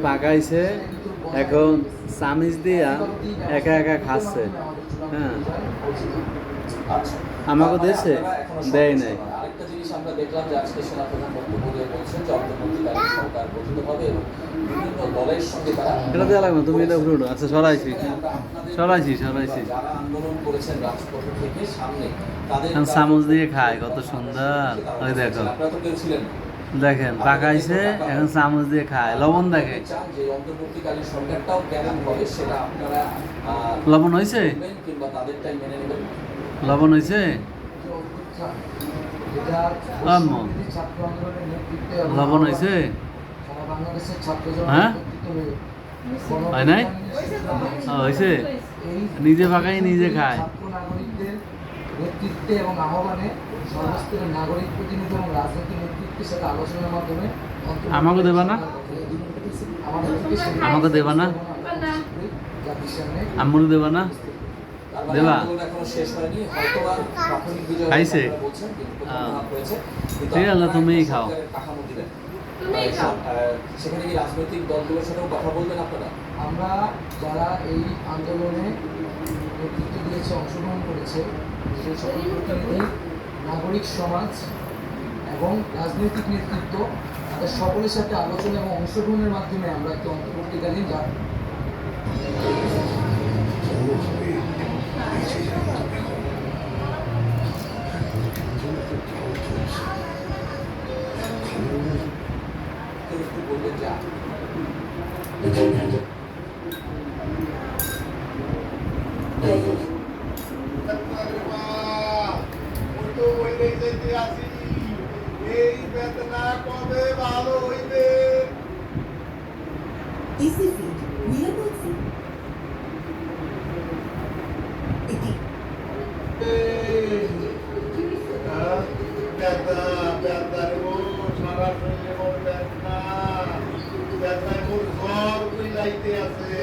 পাকাইছে, এখন চামিচ দিয়া একা একা খাচ্ছে। হ্যাঁ, আমাকে দিয়েছে, দেয় নাই। আরেকটা জিনিস আমরা দেখলাম যে আজকে সেনাপ্রধান বক্তব্য দিয়ে বলছেন যে অন্তর্বর্তীকালীন সরকার গঠিত হবে এবং বিভিন্ন দলের সঙ্গে তারা এটা দেওয়া লাগবে, তুমি এটা উঠে আচ্ছা সরাইছি সরাইছি। যারা আন্দোলন করেছেন রাজপথ থেকে সামনে তাদের চামচ দিয়ে খায়, কত সুন্দর। ওই দেখো, আপনারা তো কেউ ছিলেন দেখেন পাকাইছে, এখন চামচ দিয়ে খায়। লবণ দেখে, চান যে অন্তর্বর্তীকালীন সরকারটাও কেমন হবে সেটা আপনারা লবণ হয়েছে, কিংবা তাদেরটাই মেনে নেবেন। লবণ হয়েছে, লবণ হয়েছে, হ্যাঁ হয় নাই, হয়েছে, নিজে পাকাই নিজে খায়। নেতৃত্বে এবং আহ্বানে সর্বস্তরের নাগরিক প্রতিনিধি এবং রাজনৈতিক নেতৃত্বের সাথে আলোচনার মাধ্যমে আমাকে দেবা না, আমাকে দেবা না, আম্মুর দেবা না, দেবা খাইছে, ঠিক আছে তুমিই খাও। সেখানে কি রাজনৈতিক দলগুলোর সাথেও কথা বলবেন আপনারা? আমরা যারা এই আন্দোলনে নেতৃত্ব দিয়েছে, অংশগ্রহণ করেছে, সেই সকল প্রতিনিধি, নাগরিক সমাজ এবং রাজনৈতিক নেতৃত্ব, তাদের সকলের সাথে আলোচনা এবং অংশগ্রহণের মাধ্যমে আমরা একটি অন্তর্বর্তীকালীন এই বেদনা কবে ভালো হইবে? Easy feed, wearable feed. এটি বেদনা বেদনা রে গো, সারা শরীরে মোর বেদনা, বেদনায় মোর ঘর উইলাইতে আছে।